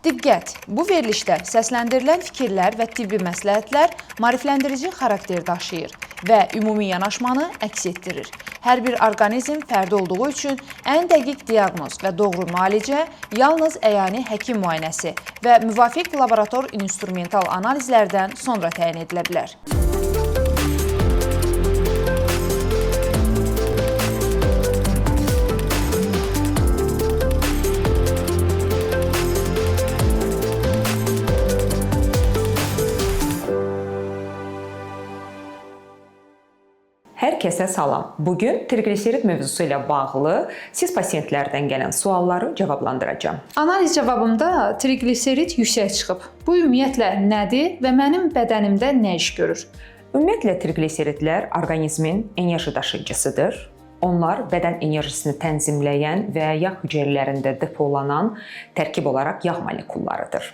Diqqət! Bu verilişdə səsləndirilən fikirlər və tibbi məsləhətlər maarifləndirici xarakter daşıyır və ümumi yanaşmanı əks etdirir. Hər bir orqanizm fərdi olduğu üçün ən dəqiq diaqnoz və doğru müalicə yalnız əyani həkim müayinəsi və müvafiq laborator instrumental analizlərdən sonra təyin edilə bilər. Hər kəsə salam. Bugün triqliserid mövzusu ilə bağlı siz pasientlərdən gələn sualları cavablandıracağam. Analiz cavabımda triqliserid yüksək çıxıb. Bu ümumiyyətlə nədir və mənim bədənimdə nə iş görür? Ümumiyyətlə triqliseridlər orqanizmin enerji daşıyıcısıdır. Onlar bədən enerjisini tənzimləyən və yağ hüceyrələrində depolanan tərkib olaraq yağ molekullarıdır.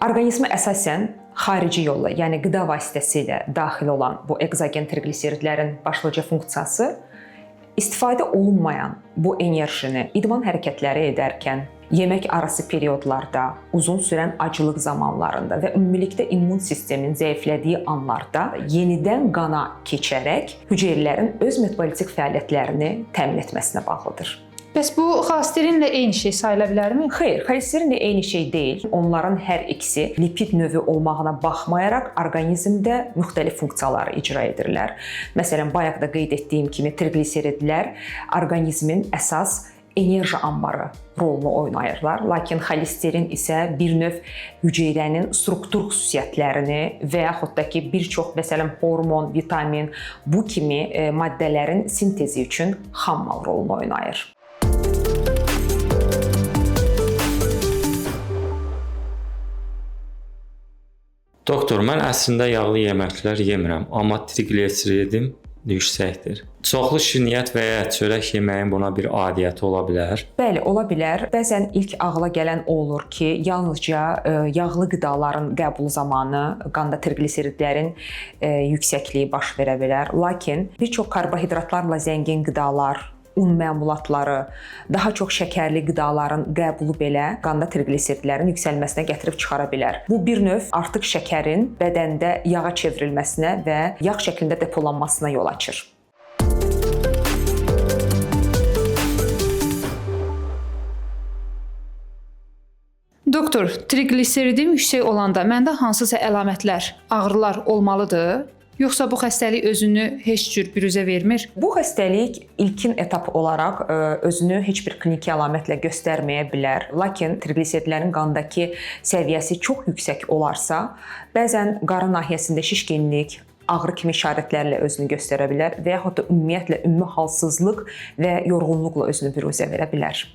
Orqanizmə əsasən xarici yolla, yəni qida vasitəsilə daxil olan bu ekzogen triqliseridlərin başlıca funksiyası istifadə olunmayan bu enerjini idman hərəkətləri edərkən, yemək arası periodlarda, uzun sürən acılıq zamanlarında və ümumilikdə immun sistemin zəiflədiyi anlarda yenidən qana keçərək hüceyrələrin öz metabolitik fəaliyyətlərini təmin etməsinə bağlıdır. Bəs bu xolesterinlə eyni şey sayıla bilərmi? Xeyr, xolesterinlə eyni şey deyil. Onların hər ikisi lipid növü olmağına baxmayaraq orqanizmdə müxtəlif funksiyaları icra edirlər. Məsələn, bayaq da qeyd etdiyim kimi triqliseridlər orqanizmin əsas enerji anbarı rolunu oynayırlar. Lakin xolesterin isə bir növ hüceyrənin struktur xüsusiyyətlərini və yaxud da ki, bir çox məsələn hormon, vitamin bu kimi maddələrin sintezi üçün xammal rolunu oynayır. Doktor, mən əslində yağlı yeməklər yemirəm, amma triqliseridim yüksəkdir. Çoxlu şirniyyat və ya çörək yeməyin buna bir adiyyəti ola bilər? Bəli, ola bilər. Bəzən ilk ağla gələn o olur ki, yalnızca yağlı qidaların qəbulu zamanı qanda triqliseridlərin yüksəkliyi baş verə bilər. Lakin bir çox karbohidratlarla zəngin qidalar, un məmulatları, daha çox şəkərli qidaların qəbulu belə qanda triqliseridlərin yüksəlməsinə gətirib çıxara bilər. Bu bir növ artıq şəkərin bədəndə yağa çevrilməsinə və yağ şəklində depolanmasına yol açır. Doktor, triqliseridim yüksək olanda məndə hansısa əlamətlər, ağrılar olmalıdır? Yoxsa bu xəstəlik özünü heç cür büruzə vermir? Bu xəstəlik ilkin etap olaraq özünü heç bir kliniki əlamətlə göstərməyə bilər. Lakin triqliseridlərin qandakı səviyyəsi çox yüksək olarsa, bəzən qarın nahiyəsində şişkinlik, ağrı kimi işarətlərlə özünü göstərə bilər və yaxud da ümumiyyətlə ümumi halsızlıq və yorğunluqla özünü büruzə verə bilər.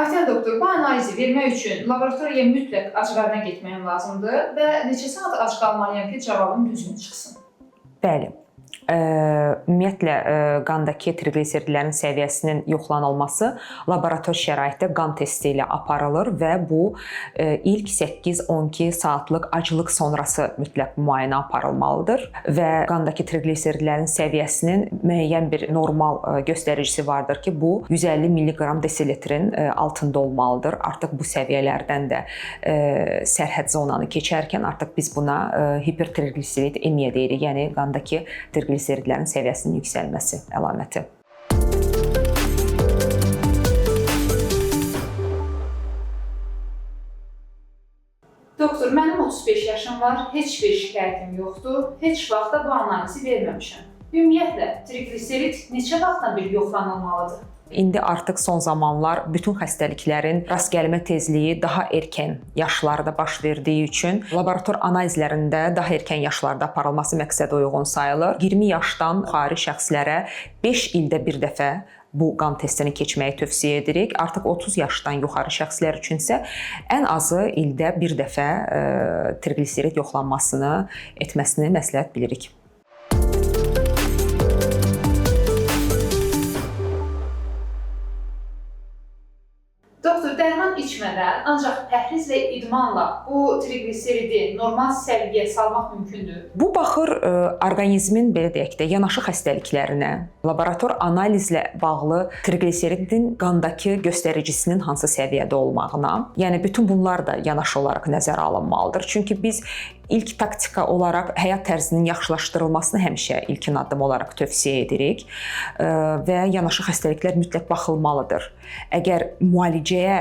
Aytən doktor, bu analizi vermək üçün laboratoriyaya mütləq ac qarına getməyim lazımdır və neçə saat ac qalmalıyam ki, cavabım düzgün çıxsın? Bəli. Ümumiyyətlə qandakı triqliseridlərin səviyyəsinin yoxlanılması laborator şəraitdə qan testi ilə aparılır və bu ilk 8-12 saatlıq aclıq sonrası mütləq müayinə aparılmalıdır və qandakı triqliseridlərin səviyyəsinin müəyyən bir normal göstəricisi vardır ki, bu 150 mq/dl-in altında olmalıdır. Artıq bu səviyyələrdən də sərhəd zonanı keçərkən artıq biz buna hipertriqliserid emiya deyirik, yəni qandakı triqliseridlərin səviyyəsinin yüksəlməsi əlaməti. Doktor, mənim 35 yaşım var, heç bir şikayətim yoxdur, heç vaxt da bu analizi verməmişəm. Ümumiyyətlə, triqliserid neçə vaxtdan bir yoxlanılmalıdır? İndi artıq son zamanlar bütün xəstəliklərin rast gəlmə tezliyi daha erkən yaşlarda baş verdiyi üçün laborator analizlərində daha erkən yaşlarda aparılması məqsədə uyğun sayılır. 20 yaşdan yuxarı şəxslərə 5 ildə bir dəfə bu qan testini keçməyi tövsiyə edirik. Artıq 30 yaşdan yuxarı şəxslər üçün isə ən azı ildə bir dəfə triqliserid yoxlanmasını etməsini məsləhət bilirik. Doktor, dərman içmədən ancaq pəhriz və idmanla bu triqliseridi normal səviyyəyə salmaq mümkündür? Bu baxır orqanizmin belə deyək də yanaşı xəstəliklərinə, laborator analizlə bağlı triqliseridin qandakı göstəricisinin hansı səviyyədə olmağına. Yəni bütün bunlar da yanaşı olaraq nəzərə alınmalıdır. Çünki biz ilk taktika olaraq həyat tərzinin yaxşılaşdırılmasını həmişə ilkin addım olaraq tövsiyə edirik və yanaşı xəstəliklər mütləq baxılmalıdır. Əgər müalicəyə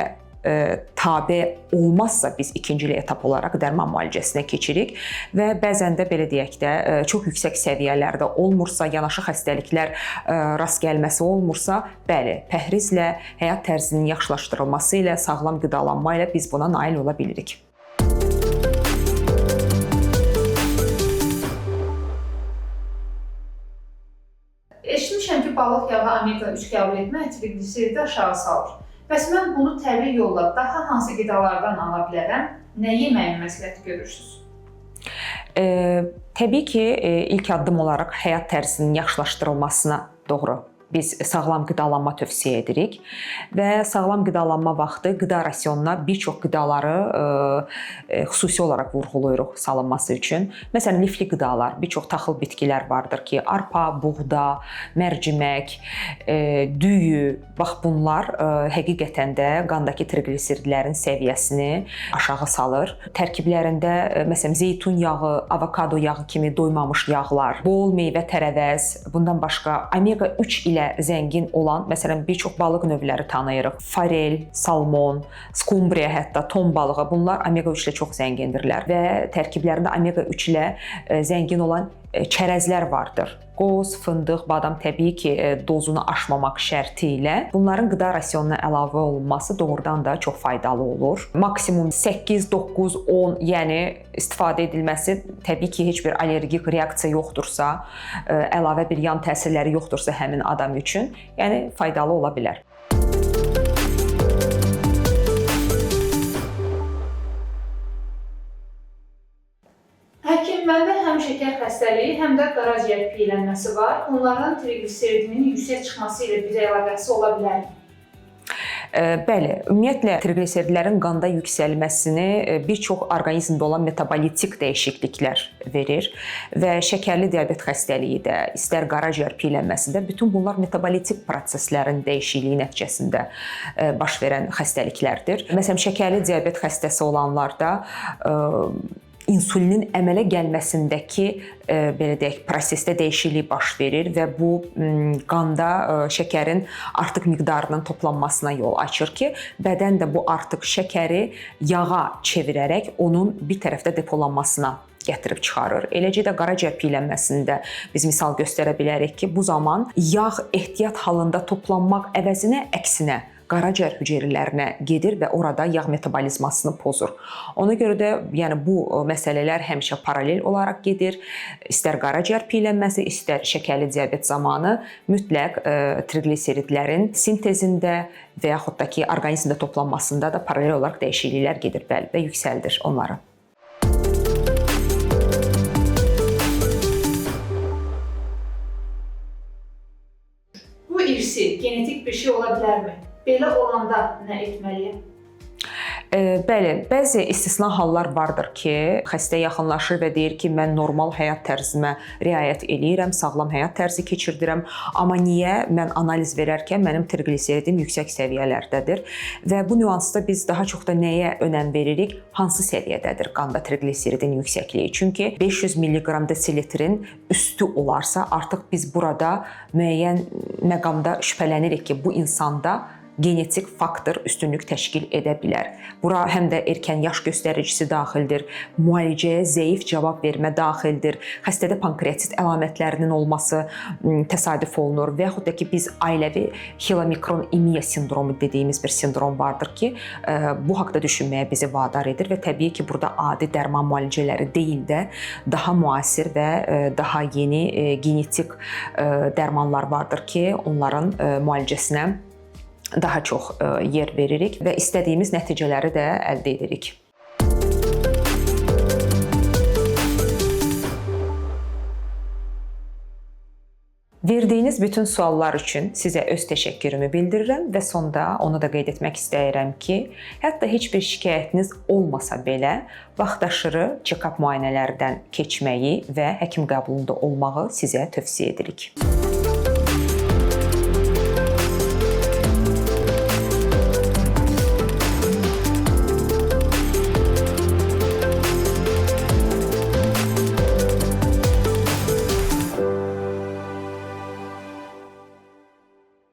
tabe olmazsa biz ikinci etap olaraq dərman müalicəsinə keçirik və bəzən də belə deyək də çox yüksək səviyyələrdə olmursa, yanaşı xəstəliklər rast gəlməsi olmursa, bəli, pəhrizlə, həyat tərzinin yaxşılaşdırılması ilə, sağlam qidalanma ilə biz buna nail ola bilirik. Eşitmişəm ki, balıq yağı omega-3 qəbul etmək triqliseridi aşağı salır. Bəs mən bunu təbii yolla daha hansı qidalardan ala bilərəm? Nə yeməyi məsləhət görürsünüz? Təbii ki, ilk addım olaraq həyat tərzinin yaxşılaşdırılmasına doğru biz sağlam qidalanma tövsiyə edirik və sağlam qidalanma vaxtı qida rasionuna bir çox qidaları xüsusi olaraq vurğulayırıq salınması üçün. Məsələn, lifli qidalar, bir çox taxıl bitkilər vardır ki, arpa, buğda, mərcimək, düyü, bax bunlar həqiqətən də qandakı triqliseridlərin səviyyəsini aşağı salır. Tərkiblərində məsələn zeytun yağı, avokado yağı kimi doymamış yağlar, bol meyvə tərəvəz, bundan başqa omega-3 ilə zəngin olan, məsələn, bir çox balıq növləri tanıyırıq. Forel, salmon, skumbriya, hətta ton balığı, bunlar omega-3 ilə çox zəngindirlər və tərkiblərində omega-3 ilə zəngin olan çərəzlər vardır. Qoz, fındıq, badam təbii ki, dozunu aşmamaq şərti ilə bunların qida rasionuna əlavə olunması doğrudan da çox faydalı olur. Maksimum 8, 9, 10, yəni istifadə edilməsi təbii ki, heç bir allergik reaksiya yoxdursa, əlavə bir yan təsirləri yoxdursa həmin adam üçün, yəni faydalı ola bilər. Həkim, məndə həm şəkər xəstəliyi, həm də qaraciyər piylənməsi var. Onların triqliseridinin yüksək çıxması ilə bir əlaqəsi ola bilər. Bəli, ümumiyyətlə triqliseridlərin qanda yüksəlməsini bir çox orqanizmdə olan metabolitik dəyişikliklər verir və şəkərli diabet xəstəliyi də, istər qaraciyər piylənməsi də, bütün bunlar metabolitik proseslərin dəyişikliyi nəticəsində baş verən xəstəliklərdir. Məsələn, şəkərli diabet xəstəsi olanlarda insulinin əmələ gəlməsindəki belə deyək, prosesdə dəyişiklik baş verir və bu qanda şəkərin artıq miqdarının toplanmasına yol açır ki, bədən də bu artıq şəkəri yağa çevirərək onun bir tərəfdə depolanmasına gətirib çıxarır. Eləcə də qaraciyər piylənməsində biz misal göstərə bilərik ki, bu zaman yağ ehtiyat halında toplanmaq əvəzinə əksinə qaraciyər hüceyrələrinə gedir və orada yağ metabolizmasını pozur. Ona görə də yəni bu məsələlər həmişə paralel olaraq gedir. İstər qaraciyər piylənməsi, istər şəkərli diabet zamanı mütləq triqliseridlərin sintezində və yaxud da ki, orqanizmdə toplanmasında da paralel olaraq dəyişikliklər gedir və yüksəldir onları. Bu irsi, genetik bir şey ola bilərmi? Belə olanda nə etməliyəm? Bəli, bəzi istisna hallar vardır ki, xəstə yaxınlaşır və deyir ki, mən normal həyat tərzimə riayət eləyirəm, sağlam həyat tərzi keçirdirəm, amma niyə mən analiz verərkən mənim triqliseridim yüksək səviyyələrdədir və bu nüansda biz daha çox da nəyə önəm veririk? Hansı səviyyədədir qanda triqliseridin yüksəkliyi? Çünki 500 mg desilitrin üstü olarsa, artıq biz burada müəyyən məqamda şübhələnirik ki, bu insanda genetik faktor üstünlük təşkil edə bilər. Bura həm də erkən yaş göstəricisi daxildir, müalicəyə zəif cavab vermə daxildir, xəstədə pankreatit əlamətlərinin olması təsadüf olunur və yaxud da ki, biz ailəvi hilomikronemiya sindromu dediyimiz bir sindrom vardır ki, bu haqda düşünməyə bizi vadar edir və təbii ki, burada adi dərman müalicələri deyil də, daha müasir və daha yeni genetik dərmanlar vardır ki, onların müalicəsinə daha çox yer veririk və istədiyimiz nəticələri də əldə edirik. Verdiyiniz bütün suallar üçün sizə öz təşəkkürümü bildirirəm və sonda onu da qeyd etmək istəyirəm ki, hətta heç bir şikayətiniz olmasa belə, vaxtaşırı check-up müayinələrdən keçməyi və həkim qəbulunda olmağı sizə tövsiyə edirik.